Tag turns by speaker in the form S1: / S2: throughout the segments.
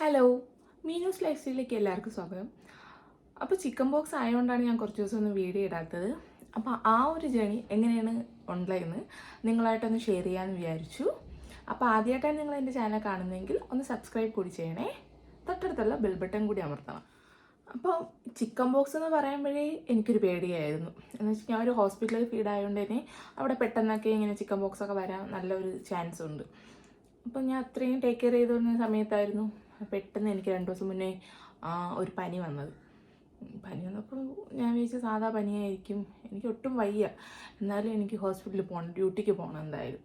S1: Hello, Meenu's life സ്റ്റൈലിലേക്ക് എല്ലാവർക്കും സ്വാഗതം. അപ്പോൾ ചിക്കൻ ബോക്സ് ആയതുകൊണ്ടാണ് ഞാൻ കുറച്ച് ദിവസം ഒന്നും വീഡിയോ ഇടാത്തത്. അപ്പോൾ ആ ഒരു ജേണി എങ്ങനെയാണ് ഉണ്ടായെന്ന് നിങ്ങളായിട്ടൊന്ന് ഷെയർ ചെയ്യാമെന്ന് വിചാരിച്ചു. അപ്പോൾ ആദ്യമായിട്ടാണ് നിങ്ങൾ എൻ്റെ ചാനൽ കാണുന്നതെങ്കിൽ ഒന്ന് സബ്സ്ക്രൈബ് കൂടി ചെയ്യണേ. തൊട്ടടുത്തുള്ള ബെൽ ബട്ടൺ കൂടി അമർത്തണം. അപ്പോൾ ചിക്കൻ ബോക്സ് എന്ന് പറയുമ്പോഴേ എനിക്കൊരു പേടിയായിരുന്നു. എന്ന് വെച്ചാൽ ഞാൻ ഒരു ഹോസ്പിറ്റലിൽ ഫീഡ് ആയതുകൊണ്ട് തന്നെ അവിടെ പെട്ടെന്നൊക്കെ ഇങ്ങനെ ചിക്കൻ ബോക്സ് ഒക്കെ വരാൻ നല്ലൊരു ചാൻസ് ഉണ്ട്. അപ്പം ഞാൻ അത്രയും ടേക്ക് കെയർ ചെയ്തുകൊണ്ടിരുന്ന സമയത്തായിരുന്നു പെട്ടെന്ന് എനിക്ക് 2 ദിവസം മുന്നേ ഒരു പനി വന്നത്. പനി വന്നപ്പോൾ ഞാൻ വിചാരിച്ചു സാധാ പനിയായിരിക്കും. എനിക്ക് ഒട്ടും വയ്യ, എന്നാലും എനിക്ക് ഹോസ്പിറ്റലിൽ പോകണം, ഡ്യൂട്ടിക്ക് പോകണം എന്തായാലും.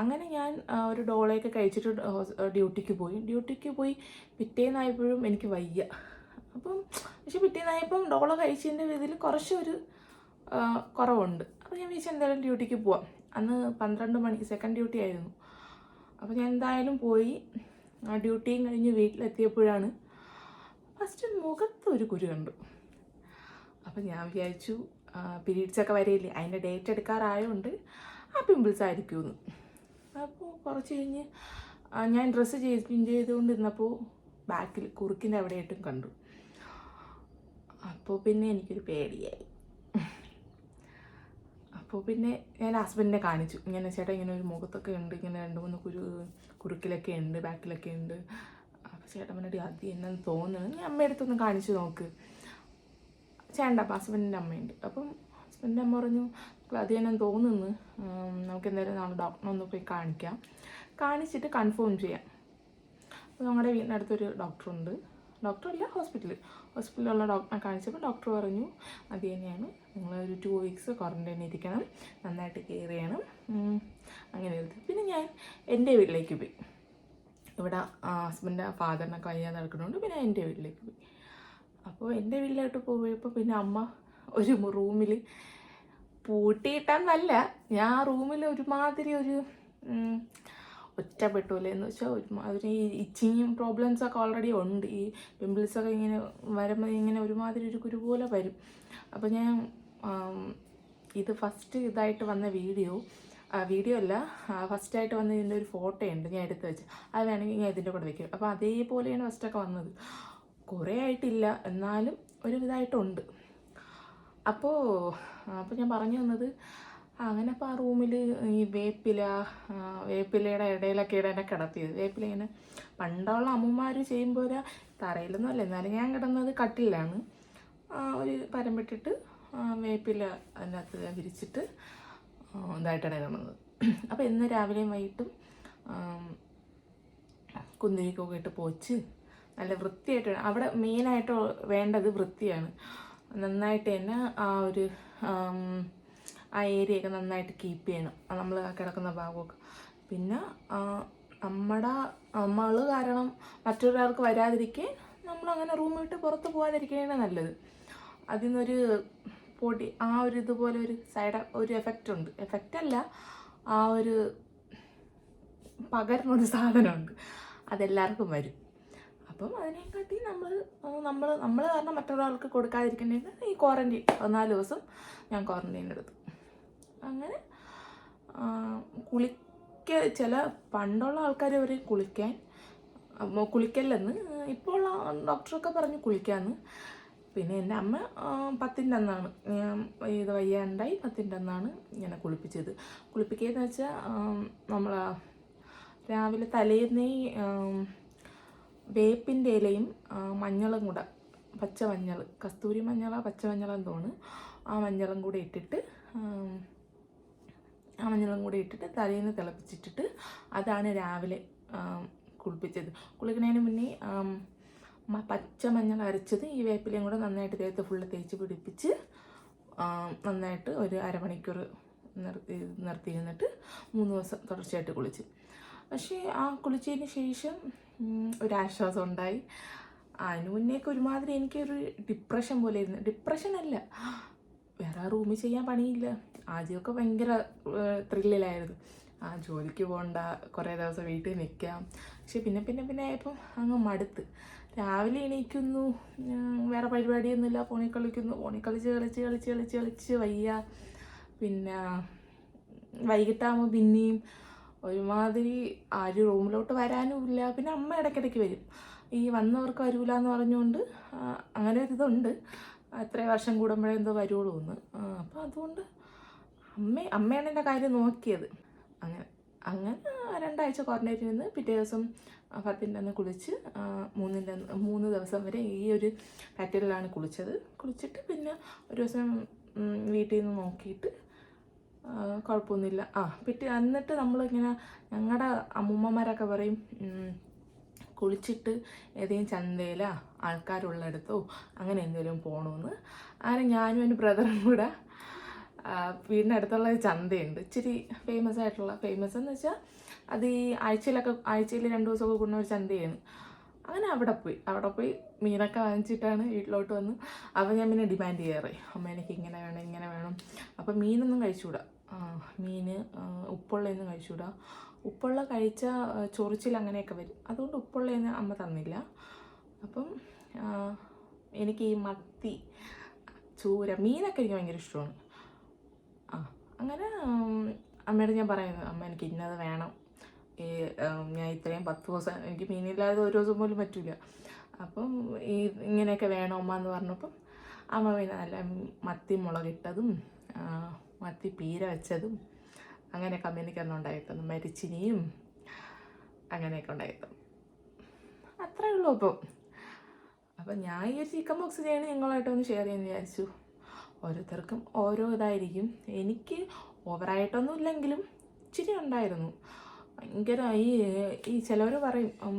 S1: അങ്ങനെ ഞാൻ ഒരു ഡോളയൊക്കെ കഴിച്ചിട്ട് ഡ്യൂട്ടിക്ക് പോയി പിറ്റേന്നായപ്പോഴും എനിക്ക് വയ്യ. അപ്പം പക്ഷെ പിറ്റേന്നായപ്പം ഡോള കഴിച്ചതിൻ്റെ ഇതിൽ കുറച്ചൊരു കുറവുണ്ട്. അപ്പോൾ ഞാൻ വിചാരിച്ചു എന്തായാലും ഡ്യൂട്ടിക്ക് പോവാം. അന്ന് 12 മണി സെക്കൻഡ് ഡ്യൂട്ടി ആയിരുന്നു. അപ്പോൾ ഞാൻ എന്തായാലും പോയി. ഡ്യൂട്ടിയും കഴിഞ്ഞ് വീട്ടിലെത്തിയപ്പോഴാണ് ഫസ്റ്റ് മുഖത്തൊരു കുരു കണ്ടു. അപ്പം ഞാൻ വിചാരിച്ചു പീരീഡ്സൊക്കെ വരെയില്ലേ, അതിൻ്റെ ഡേറ്റ് എടുക്കാറായതുകൊണ്ട് ആ പിമ്പിൾസ് ആയിരിക്കുമെന്ന്. അപ്പോൾ കുറച്ച് കഴിഞ്ഞ് ഞാൻ ഡ്രസ്സ് ചെയ്തുകൊണ്ടിരുന്നപ്പോൾ ബാക്കിൽ കുറുക്കിൻ്റെ അവിടെയായിട്ടും കണ്ടു. അപ്പോൾ പിന്നെ എനിക്കൊരു പേടിയായി. അപ്പോൾ പിന്നെ ഞാൻ ഹസ്ബൻഡിനെ കാണിച്ചു, ഇങ്ങനെ ചേട്ടാ ഇങ്ങനെ ഒരു മുഖത്തൊക്കെ ഉണ്ട്, ഇങ്ങനെ 2-3 കുറുക്കിലൊക്കെ ഉണ്ട്, ബാക്കിലൊക്കെ ഉണ്ട്. അപ്പോൾ ചേട്ടൻ പറഞ്ഞിട്ട് അത് എന്നു തോന്നുന്നു, നീ അമ്മയുടെ അടുത്തൊന്ന് കാണിച്ചു നോക്ക്. ചേട്ടൻ അപ്പം ഹസ്ബൻഡിൻ്റെ അമ്മയുണ്ട്. അപ്പം ഹസ്ബൻഡിൻ്റെ അമ്മ പറഞ്ഞു അത് എന്നു തോന്നുന്നു, നമുക്ക് എന്തായാലും നാളെ ഡോക്ടറെ ഒന്ന് പോയി കാണിച്ചിട്ട് കൺഫേം ചെയ്യാം. അപ്പോൾ ഞങ്ങളുടെ വീടിനടുത്തൊരു ഡോക്ടറുണ്ട്, ഡോക്ടറല്ല ഹോസ്പിറ്റലിലുള്ള ഡോക്ടറെ കാണിച്ചപ്പോൾ ഡോക്ടർ പറഞ്ഞു അത് തന്നെയാണ്, നിങ്ങൾ ഒരു 2 വീക്സ് ക്വാറൻറ്റൈൻ ഇരിക്കണം, നന്നായിട്ട് കെയർ ചെയ്യണം, അങ്ങനെ എഴുതി. പിന്നെ ഞാൻ എൻ്റെ വീട്ടിലേക്ക് പോയി. ഇവിടെ ഹസ്ബൻഡിൻ്റെ ഫാദറിനൊക്കെ വയ്യാതെ നടക്കുന്നുണ്ട്. പിന്നെ എൻ്റെ വീട്ടിലേക്ക് പോയി. അപ്പോൾ എൻ്റെ വീട്ടിലോട്ട് പോയപ്പോൾ പിന്നെ അമ്മ ഒരു റൂമിൽ പൂട്ടിയിട്ടെന്നല്ല, ഞാൻ ആ റൂമിൽ ഒരുമാതിരി ഒരു ഒറ്റപ്പെട്ടൂല്ലേ എന്ന് വെച്ചാൽ അതിന് ഈ ഇച്ചിങ്ങും പ്രോബ്ലംസൊക്കെ ഓൾറെഡി ഉണ്ട്. ഈ പിമ്പിൾസൊക്കെ ഇങ്ങനെ വരുമ്പോൾ ഇങ്ങനെ ഒരുമാതിരി ഒരു കുരു പോലെ വരും. അപ്പോൾ ഞാൻ ഇത് ഫസ്റ്റ് ഇതായിട്ട് വന്ന വീഡിയോ അല്ല, ഫസ്റ്റായിട്ട് വന്ന ഇതിൻ്റെ ഒരു ഫോട്ടോ ഉണ്ട്, ഞാൻ എടുത്ത് വെച്ച്, അത് വേണമെങ്കിൽ ഞാൻ ഇതിൻ്റെ കൂടെ വയ്ക്കും. അപ്പോൾ അതേപോലെയാണ് ഫസ്റ്റൊക്കെ വന്നത്. കുറേ ആയിട്ടില്ല, എന്നാലും ഒരു ഇതായിട്ടുണ്ട്. അപ്പോൾ ഞാൻ പറഞ്ഞു തന്നത് അങ്ങനെ. അപ്പോൾ ആ റൂമിൽ ഈ വേപ്പിലയുടെ ഇടയിലൊക്കെ എന്നെ കിടത്തിയത്. വേപ്പില ഇങ്ങനെ പണ്ടുള്ള അമ്മമാർ ചെയ്യുമ്പോൾ തറയിലൊന്നും അല്ല, എന്നാലും ഞാൻ കിടന്നത് കട്ടിലാണ്. ഒരു പരമ്പിട്ടിട്ട് വേപ്പില അതിനകത്ത് വിരിച്ചിട്ട് ഇതായിട്ടാണ് കിടന്നത്. അപ്പോൾ ഇന്ന് രാവിലെയും വൈകിട്ടും കുന്തിരിക്കൊക്കെ ഇട്ട് പോച്ച് നല്ല വൃത്തിയായിട്ട്, അവിടെ മെയിനായിട്ട് വേണ്ടത് വൃത്തിയാണ്. നന്നായിട്ട് തന്നെ ആ ഏരിയയൊക്കെ നന്നായിട്ട് കീപ്പ് ചെയ്യണം, നമ്മൾ കിടക്കുന്ന ഭാഗമൊക്കെ. പിന്നെ നമ്മൾ കാരണം മറ്റൊരാൾക്ക് വരാതിരിക്കാൻ നമ്മളങ്ങനെ റൂം വിട്ട് പുറത്ത് പോകാതിരിക്കുകയാണ് നല്ലത്. അതിൽ നിന്നൊരു പൊടി ഇതുപോലെ ഒരു ഒരു എഫക്റ്റല്ല, ആ ഒരു പകരുന്നൊരു സാധനമുണ്ട്, അതെല്ലാവർക്കും വരും. അപ്പം അതിനെക്കാട്ടി നമ്മൾ കാരണം മറ്റൊരാൾക്ക് കൊടുക്കാതിരിക്കേണ്ടത് ഈ ക്വാറൻറ്റൈൻ 14 ദിവസം ഞാൻ ക്വാറൻറ്റൈൻ എടുത്തു. അങ്ങനെ ചില പണ്ടുള്ള ആൾക്കാർ അവർ കുളിക്കല്ലെന്ന്, ഇപ്പോൾ ഡോക്ടറൊക്കെ പറഞ്ഞു കുളിക്കാമെന്ന്. പിന്നെ എൻ്റെ അമ്മ 10ൻ്റെ അന്നാണ് ഇത് വയ്യാണ്ടായി 10ൻ്റെ അന്നാണ് ഇങ്ങനെ കുളിപ്പിക്കുകയെന്ന് വെച്ചാൽ നമ്മൾ രാവിലെ തലേന്നേ വേപ്പിൻ്റെ ഇലയും മഞ്ഞളും കൂടെ, പച്ചമഞ്ഞൾ, കസ്തൂരി മഞ്ഞളോ പച്ചമഞ്ഞളെന്ന് തോന്നുന്നു, ആ മഞ്ഞളും കൂടെ ഇട്ടിട്ട് തലേന്ന് തിളപ്പിച്ചിട്ടിട്ട് അതാണ് രാവിലെ കുളിപ്പിച്ചത്. കുളിക്കുന്നതിന് മുന്നേ പച്ചമഞ്ഞൾ അരച്ചത് ഈ വേപ്പിലയും കൂടെ നന്നായിട്ട് ദേഹത്ത് ഫുള്ള് തേച്ച് പിടിപ്പിച്ച് നന്നായിട്ട് ഒരു അരമണിക്കൂർ നിർത്തിയിരുന്നിട്ട് 3 ദിവസം തുടർച്ചയായിട്ട് കുളിച്ച്. പക്ഷേ ആ കുളിച്ചതിന് ശേഷം ഒരാശ്വാസം ഉണ്ടായി. അതിന് മുന്നേയൊക്കെ ഒരുമാതിരി എനിക്കൊരു ഡിപ്രഷൻ പോലെ ആയിരുന്നു. ഡിപ്രഷനല്ല, വേറെ റൂമിൽ ചെയ്യാൻ പണിയില്ല. ആദ്യമൊക്കെ ഭയങ്കര ത്രില്ലിലായിരുന്നു, ജോലിക്ക് പോകണ്ട, കുറേ ദിവസം വീട്ടിൽ നിൽക്കാം. പക്ഷെ പിന്നെ ആയപ്പം അങ്ങ് മടുത്ത്. രാവിലെ എണീക്കുന്നു, വേറെ പരിപാടിയൊന്നുമില്ല, ഫോണിൽ കളിച്ച് വയ്യ. പിന്നെ വൈകിട്ടാകുമ്പോൾ പിന്നെയും ഒരുമാതിരി ആരും റൂമിലോട്ട് വരാനും ഇല്ല. പിന്നെ അമ്മ ഇടയ്ക്കിടയ്ക്ക് വരും, ഈ വന്നവർക്ക് വരൂല എന്ന് പറഞ്ഞുകൊണ്ട് അങ്ങനെ ഒരു ഇതുണ്ട്, എത്ര വർഷം കൂടുമ്പോഴേ എന്തോ വരുള്ളൂ എന്ന്. അപ്പോൾ അതുകൊണ്ട് അമ്മയാണ് എൻ്റെ കാര്യം നോക്കിയത്. അങ്ങനെ 2 ആഴ്ച ക്വാറന്റൈനിൽ നിന്ന് പിറ്റേ ദിവസം 10ൻ്റെ അന്ന് കുളിച്ച് 3 ദിവസം വരെ ഈ ഒരു പാറ്റേണിലാണ് കുളിച്ചിട്ട് പിന്നെ ഒരു ദിവസം വീട്ടിൽ നിന്ന് നോക്കിയിട്ട് കുഴപ്പമൊന്നുമില്ല. എന്നിട്ട് നമ്മളിങ്ങനെ ഞങ്ങളുടെ അമ്മൂമ്മമാരൊക്കെ പറയും, കുളിച്ചിട്ട് ഏതെങ്കിലും ചന്തയിലോ ആൾക്കാരുള്ളിടത്തോ അങ്ങനെ എന്തെങ്കിലും പോകണമെന്ന്. അങ്ങനെ ഞാനും എൻ്റെ ബ്രദറും കൂടെ വീടിനടുത്തുള്ള ഒരു ചന്തയുണ്ട്, ഇച്ചിരി ഫേമസ് എന്ന് വെച്ചാൽ അത് ഈ ആഴ്ചയിൽ 2 ദിവസമൊക്കെ കൂടുന്ന ഒരു ചന്തയാണ്. അങ്ങനെ അവിടെ പോയി മീനൊക്കെ വാങ്ങിച്ചിട്ടാണ് വീട്ടിലോട്ട് വന്ന്. അപ്പോൾ ഞാൻ പിന്നെ ഡിമാൻഡ് ചെയ്യാറ്, അമ്മ എനിക്ക് ഇങ്ങനെ വേണം. അപ്പം മീനൊന്നും കഴിച്ചുകൂടാ, മീൻ ഉപ്പുള്ളതൊന്നും കഴിച്ചുകൂടാ. ഉപ്പുള്ള കഴിച്ചാൽ ചൊറിച്ചിൽ അങ്ങനെയൊക്കെ വരും, അതുകൊണ്ട് ഉപ്പുള്ളതൊന്നും അമ്മ തന്നില്ല. അപ്പം എനിക്ക് ഈ മത്തി, ചൂര, മീനൊക്കെ എനിക്ക് ഭയങ്കര ഇഷ്ടമാണ്. അങ്ങനെ അമ്മയോട് ഞാൻ പറയുന്നത്, അമ്മ എനിക്ക് ഇന്നത് വേണം, ഞാൻ ഇത്രയും 10 ദിവസം എനിക്ക് മീനില്ലാതെ ഒരു ദിവസം പോലും പറ്റില്ല, അപ്പം ഇങ്ങനെയൊക്കെ വേണം അമ്മ എന്ന് പറഞ്ഞപ്പം അമ്മ പിന്നെ നല്ല മത്തി മുളകിട്ടതും മത്തി പീര വെച്ചതും അങ്ങനെയൊക്കെ അമ്മേനിക്ക് അന്ന് ഉണ്ടായിരുന്നു, മരിച്ചിനിയും അങ്ങനെയൊക്കെ ഉണ്ടായിരുന്നു. അത്രയേ ഉള്ളൂ. അപ്പം ഞാൻ ഈ ഒരു ചിക്കൻ ബോക്സ് ചെയ്യണേ നിങ്ങളായിട്ടൊന്ന് ഷെയർ ചെയ്യാമെന്ന് വിചാരിച്ചു. ഓരോരുത്തർക്കും ഓരോ ഇതായിരിക്കും. എനിക്ക് ഓവറായിട്ടൊന്നും ഇല്ലെങ്കിലും ഇച്ചിരി ഉണ്ടായിരുന്നു. ഭയങ്കര ഈ ചിലവർ പറയും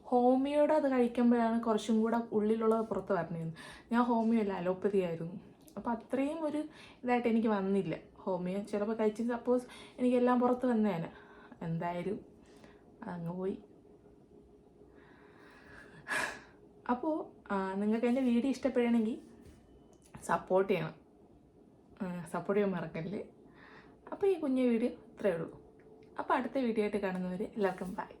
S1: ഹോമിയോയുടെ അത് കഴിക്കുമ്പോഴാണ് കുറച്ചും കൂടെ ഉള്ളിലുള്ളത് പുറത്ത് വരണേന്ന്. ഞാൻ ഹോമിയോ അല്ല, അലോപ്പതി ആയിരുന്നു. അപ്പോൾ അത്രയും ഒരു ഇതായിട്ട് എനിക്ക് വന്നില്ല. ഹോമിയോ ചിലപ്പോൾ കഴിച്ച് സപ്പോസ് എനിക്കെല്ലാം പുറത്ത് വന്നേനെ, എന്തായാലും അങ്ങ് പോയി. അപ്പോൾ നിങ്ങൾക്ക് എൻ്റെ വീഡിയോ ഇഷ്ടപ്പെടുകയാണെങ്കിൽ സപ്പോർട്ട് ചെയ്യാൻ മറക്കല്ലേ. അപ്പോൾ ഈ കുഞ്ഞു വീഡിയോ ഇത്രയേ ഉള്ളൂ. അപ്പോൾ അടുത്ത വീഡിയോ ആയിട്ട് കാണുന്നവർ എല്ലാവർക്കും ബൈ.